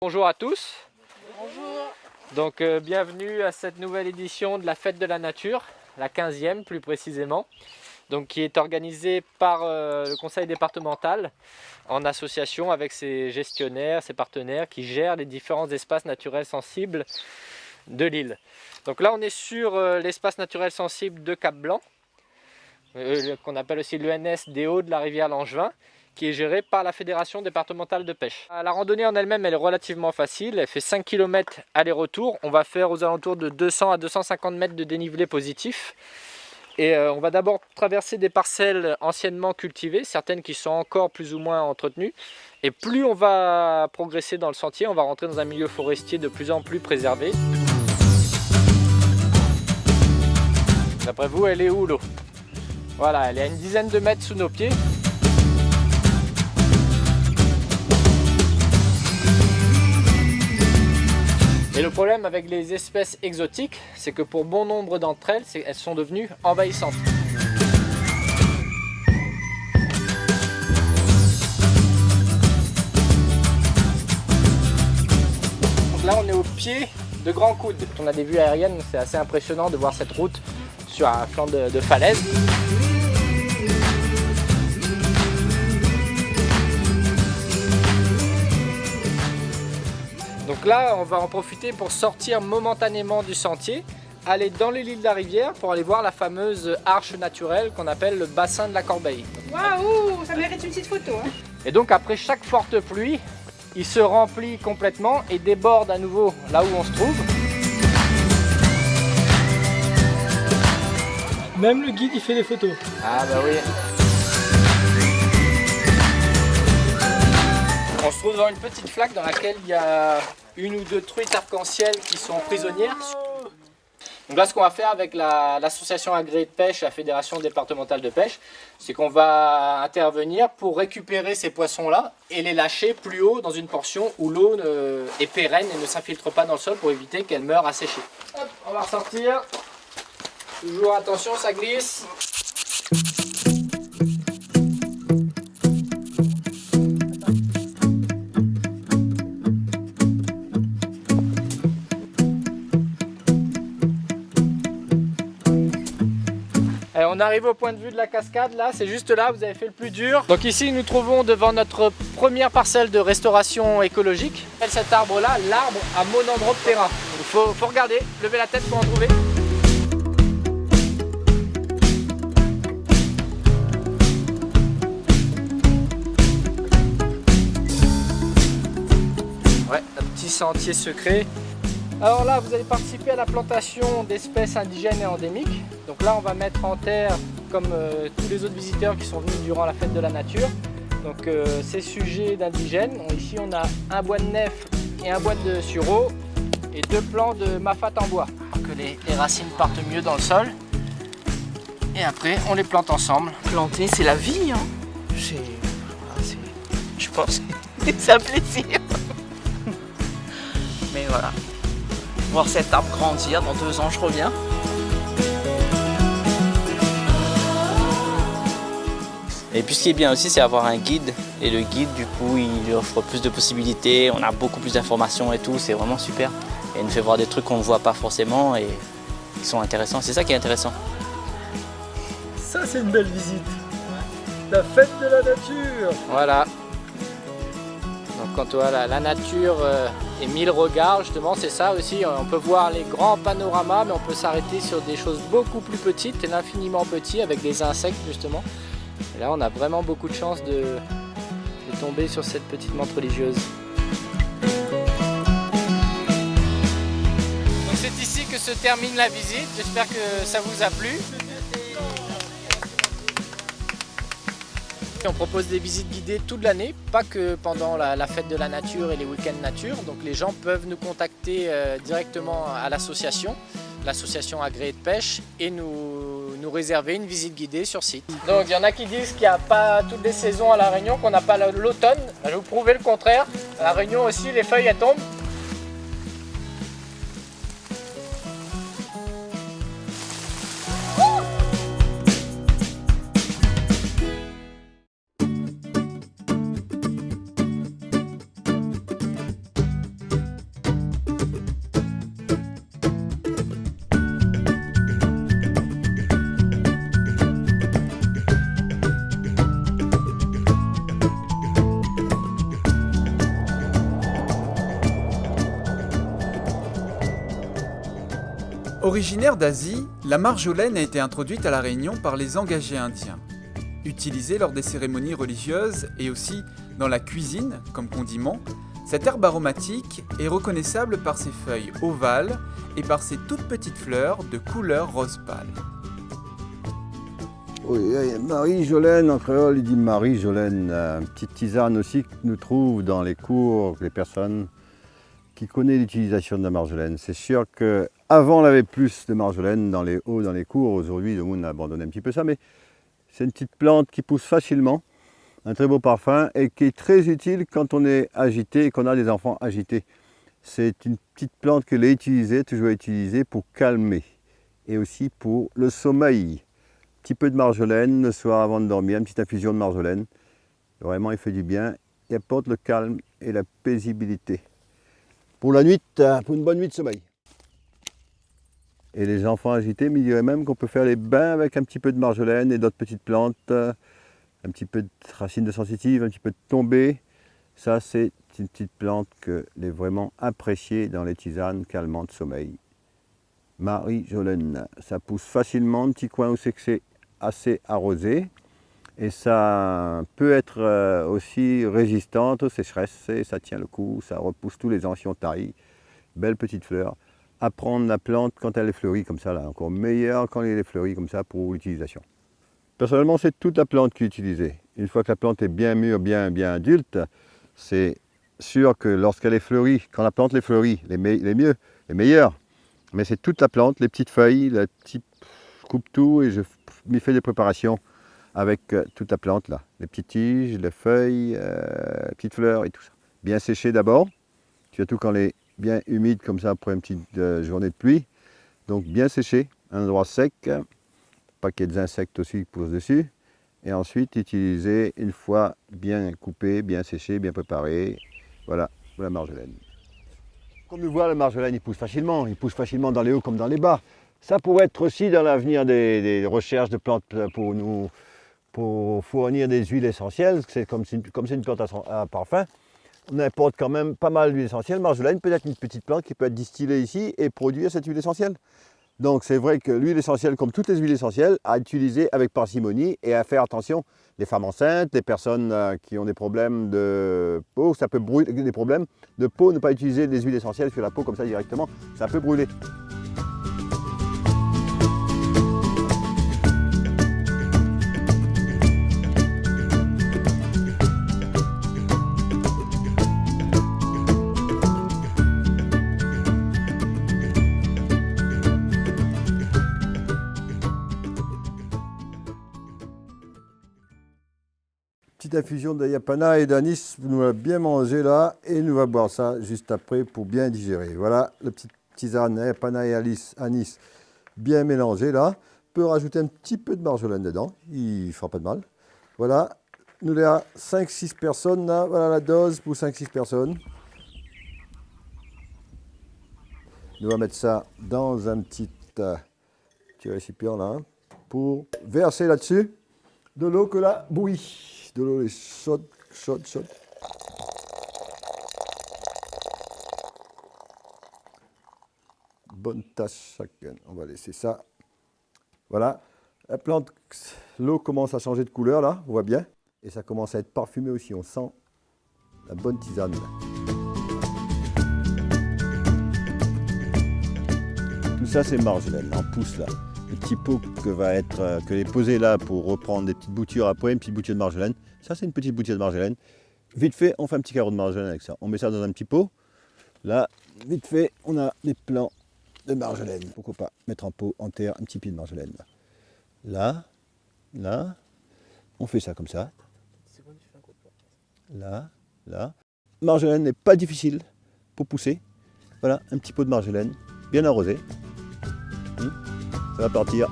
Bonjour à tous. Bonjour. Donc bienvenue à cette nouvelle édition de la Fête de la Nature, la 15e plus précisément, donc qui est organisée par le conseil départemental en association avec ses gestionnaires, ses partenaires qui gèrent les différents espaces naturels sensibles de l'île. Donc là on est sur l'espace naturel sensible de Cap-Blanc, qu'on appelle aussi l'ENS des Hauts de la rivière Langevin, qui est gérée par la Fédération départementale de pêche. La randonnée en elle-même, elle est relativement facile. Elle fait 5 km aller-retour. On va faire aux alentours de 200 à 250 mètres de dénivelé positif. Et on va d'abord traverser des parcelles anciennement cultivées, certaines qui sont encore plus ou moins entretenues. Et plus on va progresser dans le sentier, on va rentrer dans un milieu forestier de plus en plus préservé. D'après vous, elle est où l'eau? Voilà, elle est à une dizaine de mètres sous nos pieds. Et le problème avec les espèces exotiques, c'est que pour bon nombre d'entre elles, elles sont devenues envahissantes. Donc là, on est au pied de Grand Coude. On a des vues aériennes, c'est assez impressionnant de voir cette route sur un flanc de falaise. Donc là, on va en profiter pour sortir momentanément du sentier, aller dans les lits de la rivière pour aller voir la fameuse arche naturelle qu'on appelle le bassin de la Corbeille. Waouh, ça mérite une petite photo. Hein. Et donc après chaque forte pluie, il se remplit complètement et déborde à nouveau là où on se trouve. Même le guide il fait des photos. Ah bah oui. On se trouve dans une petite flaque dans laquelle il y a une ou deux truites arc-en-ciel qui sont prisonnières. Donc là, ce qu'on va faire avec l'association agréée de pêche, la Fédération départementale de pêche, c'est qu'on va intervenir pour récupérer ces poissons-là et les lâcher plus haut dans une portion où l'eau est pérenne et ne s'infiltre pas dans le sol pour éviter qu'elle meure asséchée. Hop, on va ressortir. Toujours attention, ça glisse. On arrive au point de vue de la cascade, là, c'est juste là, vous avez fait le plus dur. Donc ici, nous trouvons devant notre première parcelle de restauration écologique. Cet arbre-là, l'arbre à Monandroptera. Il faut regarder, lever la tête pour en trouver. Ouais, un petit sentier secret. Alors là, vous allez participer à la plantation d'espèces indigènes et endémiques. Donc là, on va mettre en terre, comme tous les autres visiteurs qui sont venus durant la fête de la nature, donc ces sujets d'indigènes. Ici, on a un bois de nef et un bois de sureau et 2 plants de mafate en bois pour que les racines partent mieux dans le sol. Et après, on les plante ensemble. Planter, c'est la vie. Hein. Je pense que c'est un plaisir. Mais voilà. Voir cet arbre grandir, dans 2 ans je reviens. Et puis ce qui est bien aussi, c'est avoir un guide. Et le guide, du coup, il offre plus de possibilités, on a beaucoup plus d'informations et tout, c'est vraiment super. Et il nous fait voir des trucs qu'on ne voit pas forcément et qui sont intéressants. C'est ça qui est intéressant. Ça c'est une belle visite. La fête de la nature. Voilà. Donc quand on voit la nature et 1000 regards, justement, c'est ça aussi. On peut voir les grands panoramas, mais on peut s'arrêter sur des choses beaucoup plus petites et l'infiniment petits avec des insectes, justement. Et là, on a vraiment beaucoup de chance de tomber sur cette petite menthe religieuse. Donc c'est ici que se termine la visite. J'espère que ça vous a plu. On propose des visites guidées toute l'année, pas que pendant la fête de la nature et les week-ends nature. Donc les gens peuvent nous contacter directement à l'association agréée de pêche et nous réserver une visite guidée sur site. Donc il y en a qui disent qu'il n'y a pas toutes les saisons à La Réunion, qu'on n'a pas l'automne. Je vais vous prouver le contraire. À La Réunion aussi, les feuilles elles tombent. Originaire d'Asie, la marjolaine a été introduite à La Réunion par les engagés indiens. Utilisée lors des cérémonies religieuses et aussi dans la cuisine comme condiment, cette herbe aromatique est reconnaissable par ses feuilles ovales et par ses toutes petites fleurs de couleur rose pâle. Oui, Marie-Jolaine, en créole, il dit Marie-Jolaine. Une petite tisane aussi que nous trouve dans les cours, les personnes qui connaissent l'utilisation de la marjolaine. C'est sûr qu'avant, on avait plus de marjolaine dans les hauts, dans les cours. Aujourd'hui, le monde a abandonné un petit peu ça, mais c'est une petite plante qui pousse facilement, un très beau parfum et qui est très utile quand on est agité et qu'on a des enfants agités. C'est une petite plante que l'ai utilisée, toujours utilisée pour calmer et aussi pour le sommeil. Un petit peu de marjolaine le soir avant de dormir, une petite infusion de marjolaine. Vraiment, il fait du bien. Il apporte le calme et la paisibilité. Pour la nuit, pour une bonne nuit de sommeil. Et les enfants agités, mais il dirait même qu'on peut faire les bains avec un petit peu de marjolaine et d'autres petites plantes, un petit peu de racines de sensitive, un petit peu de tombée. Ça, c'est une petite plante que est vraiment appréciée dans les tisanes calmantes de sommeil. Marie-Jolaine, ça pousse facilement, un petit coin où c'est que c'est assez arrosé. Et ça peut être aussi résistante aux sécheresses, et ça tient le coup, ça repousse tous les anciens tailles. Belle petite fleur. À prendre la plante quand elle est fleurie comme ça, là, encore meilleure quand elle est fleurie comme ça pour l'utilisation. Personnellement, c'est toute la plante qui est utilisée. Une fois que la plante est bien mûre, bien adulte, c'est sûr que lorsqu'elle est fleurie, quand la plante est fleurie, les meilleures, mais c'est toute la plante, les petites feuilles, je coupe tout et je m'y fais des préparations avec toute la plante là, les petites tiges, les feuilles, les petites fleurs et tout ça. Bien séché d'abord, surtout quand elle est bien humide comme ça après une petite journée de pluie. Donc bien séché, un endroit sec, pas qu'il y ait des insectes aussi qui poussent dessus. Et ensuite utiliser une fois bien coupé, bien séché, bien préparé. Voilà, la marjolaine. Comme nous voit, la marjolaine il pousse facilement dans les hauts comme dans les bas. Ça pourrait être aussi dans l'avenir des recherches de plantes pour fournir des huiles essentielles. Comme c'est une plante à parfum, on importe quand même pas mal d'huile essentielle. Marjolaine peut être une petite plante qui peut être distillée ici et produire cette huile essentielle. Donc c'est vrai que l'huile essentielle, comme toutes les huiles essentielles, à utiliser avec parcimonie et à faire attention. Les femmes enceintes, les personnes qui ont des problèmes de peau, ça peut brûler, des problèmes de peau, ne pas utiliser des huiles essentielles sur la peau comme ça directement, ça peut brûler. Petite infusion d'ayapana et d'anis, nous allons bien manger là et nous allons boire ça juste après pour bien digérer. Voilà, le petit tisane ayapana et anis bien mélangé là. On peut rajouter un petit peu de marjolaine dedans, il ne fera pas de mal. Voilà, nous sommes à 5-6 personnes là, voilà la dose pour 5-6 personnes. Nous allons mettre ça dans un petit récipient là pour verser là-dessus de l'eau que la bouillie. De l'eau chaude. Bonne tasse chacun. On va laisser ça. Voilà. La plante, l'eau commence à changer de couleur là, on voit bien. Et ça commence à être parfumé aussi. On sent la bonne tisane. Tout ça c'est marjolaine, en pousse là. Le petit pot que est posé là pour reprendre des petites boutures après, une petite bouture de marjolaine. Ça, c'est une petite bouture de marjolaine. Vite fait, on fait un petit carreau de marjolaine avec ça. On met ça dans un petit pot. Là, vite fait, on a des plants de marjolaine. Pourquoi pas mettre en pot en terre un petit pied de marjolaine. Là, on fait ça comme ça. Là. Marjolaine n'est pas difficile pour pousser. Voilà, un petit pot de marjolaine, bien arrosé. Ça va partir.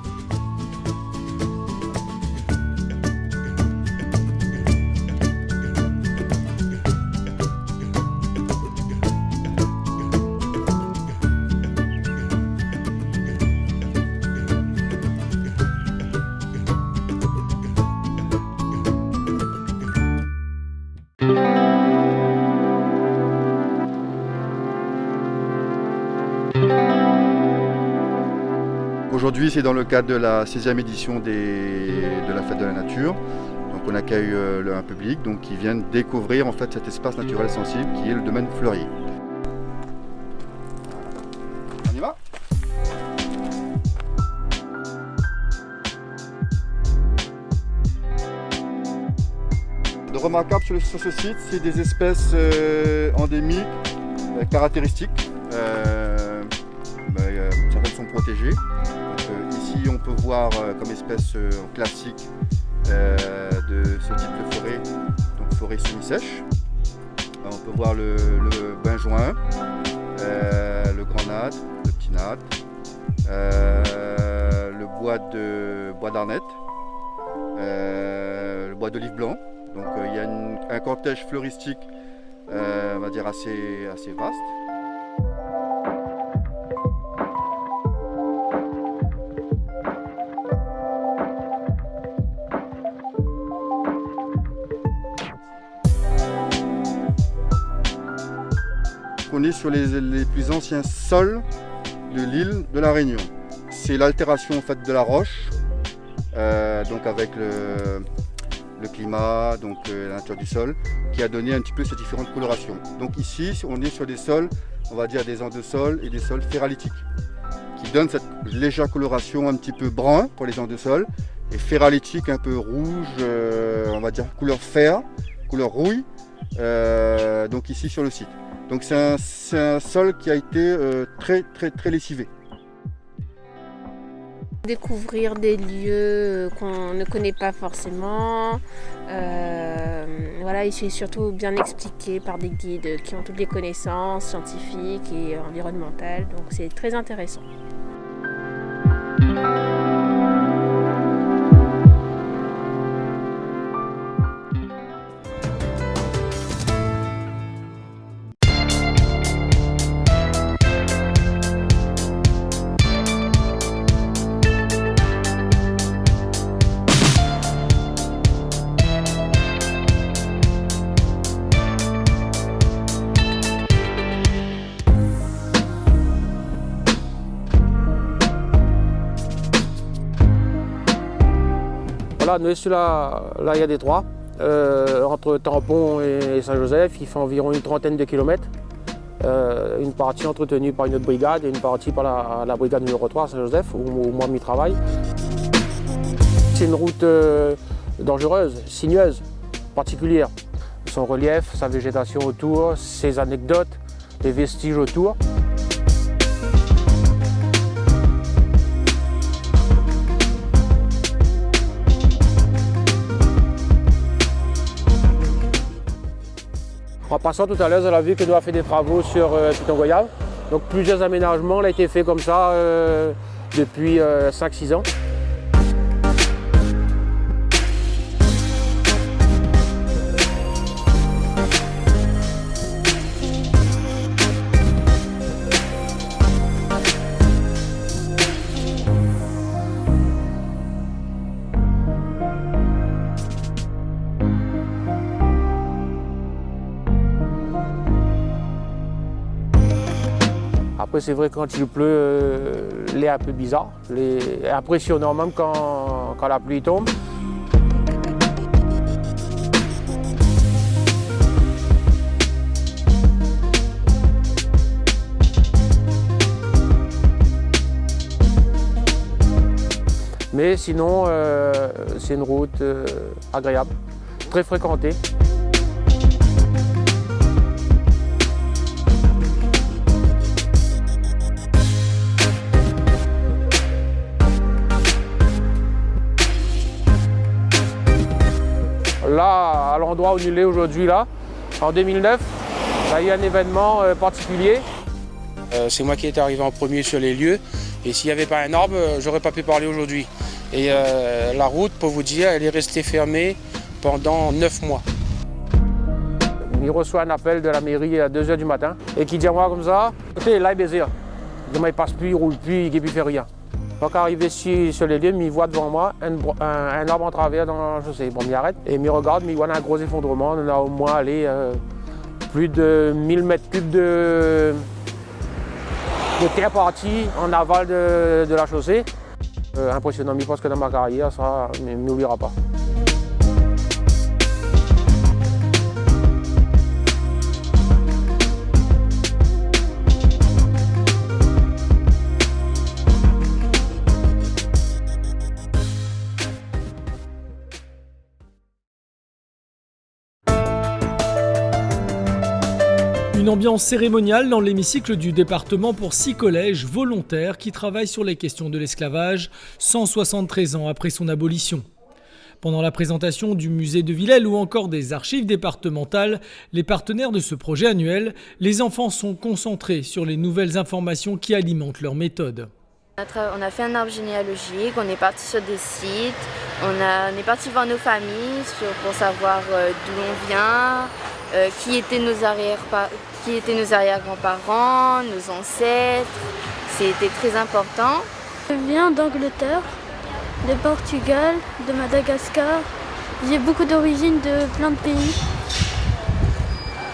aujourd'hui, c'est dans le cadre de la 16e édition de la Fête de la Nature. Donc on accueille un public qui vient découvrir en fait, cet espace naturel sensible qui est le domaine fleuri. On y va ? Le remarquable sur ce site, c'est des espèces endémiques, caractéristiques. Certaines sont protégées. Donc, ici, on peut voir comme espèce classique de ce type de forêt, donc forêt semi-sèche. On peut voir le benjoin, le grand-nade, le petit-nade, le bois d'arnette, le bois d'olive blanc. Donc il y a un cortège fleuristique on va dire assez vaste. On est sur les plus anciens sols de l'île de la Réunion. C'est l'altération en fait, de la roche, donc avec le climat, donc la nature du sol, qui a donné un petit peu ces différentes colorations. Donc ici, on est sur des sols, on va dire des andesol et des sols ferralitiques, qui donnent cette légère coloration un petit peu brun pour les andesol, et ferralitique un peu rouge, on va dire couleur fer, couleur rouille, donc ici sur le site. Donc c'est un sol qui a été très lessivé. Découvrir des lieux qu'on ne connaît pas forcément. Voilà, et c'est surtout bien expliqué par des guides qui ont toutes les connaissances scientifiques et environnementales. Donc c'est très intéressant. Voilà, nous ici là il y a des trois. Entre Tampon et Saint-Joseph, il fait environ une trentaine de kilomètres. Une partie entretenue par une autre brigade et une partie par la brigade numéro 3 à Saint-Joseph, où moi m'y travaille. C'est une route dangereuse, sinueuse, particulière. Son relief, sa végétation autour, ses anecdotes, les vestiges autour. En passant tout à l'heure, elle a vu que nous avons fait des travaux sur Piton-Goyave. Donc plusieurs aménagements ont été faits comme ça depuis 5-6 ans. Après c'est vrai quand il pleut, l'air est un peu bizarre, impressionnant même quand la pluie tombe. Mais sinon c'est une route agréable, très fréquentée. Là, à l'endroit où il est aujourd'hui, là, en 2009, il y a eu un événement particulier. C'est moi qui étais arrivé en premier sur les lieux. Et s'il n'y avait pas un arbre, j'aurais pas pu parler aujourd'hui. Et la route, pour vous dire, elle est restée fermée pendant 9 mois. Il reçoit un appel de la mairie à 2 h du matin et qui dit à moi comme ça, écoutez, là il est baisé. Il ne passe plus, il ne roule plus, il ne fait rien. Donc arrivé sur les lieux, il voit devant moi un arbre en travers dans la chaussée. Bon, il arrête et il regarde, mais il voit un gros effondrement. On a au moins allé plus de 1000 mètres cubes de terre partie en aval de la chaussée. Impressionnant, mais je pense que dans ma carrière, ça ne m'oubliera pas. Une ambiance cérémoniale dans l'hémicycle du département pour 6 collèges volontaires qui travaillent sur les questions de l'esclavage 173 ans après son abolition. Pendant la présentation du musée de Villèle ou encore des archives départementales, les partenaires de ce projet annuel, les enfants sont concentrés sur les nouvelles informations qui alimentent leur méthode. On a fait un arbre généalogique, on est parti sur des sites, on est parti voir nos familles pour savoir d'où on vient, qui étaient nos arrière-grands-parents, nos ancêtres. C'était très important. Je viens d'Angleterre, de Portugal, de Madagascar. J'ai beaucoup d'origines de plein de pays.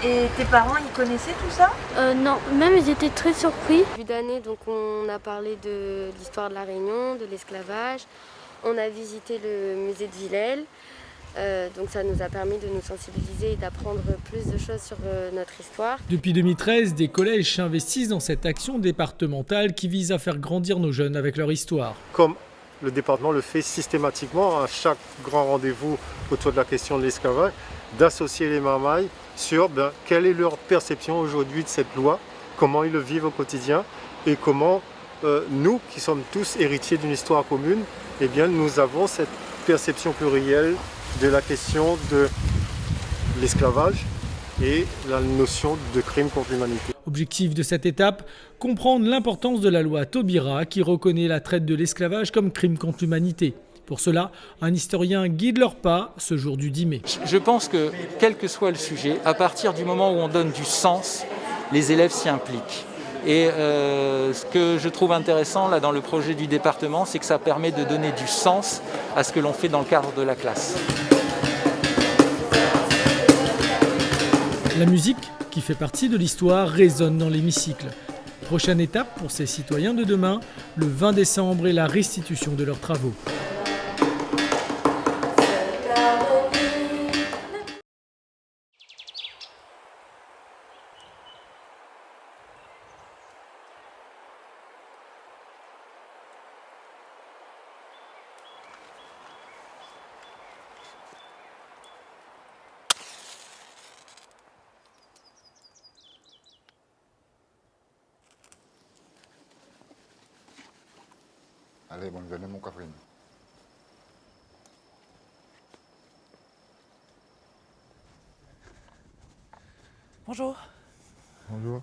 Et tes parents, ils connaissaient tout ça? Non, même ils étaient très surpris. Début d'année, donc on a parlé de l'histoire de la Réunion, de l'esclavage. On a visité le musée de Villèle. Donc ça nous a permis de nous sensibiliser et d'apprendre plus de choses sur notre histoire. Depuis 2013, des collèges s'investissent dans cette action départementale qui vise à faire grandir nos jeunes avec leur histoire. Comme le département le fait systématiquement à chaque grand rendez-vous autour de la question de l'esclavage, d'associer les marmailles sur quelle est leur perception aujourd'hui de cette loi, comment ils le vivent au quotidien et comment nous, qui sommes tous héritiers d'une histoire commune, eh bien, nous avons cette perception plurielle de la question de l'esclavage et la notion de crime contre l'humanité. Objectif de cette étape, comprendre l'importance de la loi Taubira qui reconnaît la traite de l'esclavage comme crime contre l'humanité. Pour cela, un historien guide leurs pas ce jour du 10 mai. Je pense que, quel que soit le sujet, à partir du moment où on donne du sens, les élèves s'y impliquent. Et ce que je trouve intéressant là, dans le projet du département, c'est que ça permet de donner du sens à ce que l'on fait dans le cadre de la classe. La musique, qui fait partie de l'histoire, résonne dans l'hémicycle. Prochaine étape pour ces citoyens de demain, le 20 décembre et la restitution de leurs travaux. Allez, bonne journée, mon Catherine. Bonjour. Bonjour.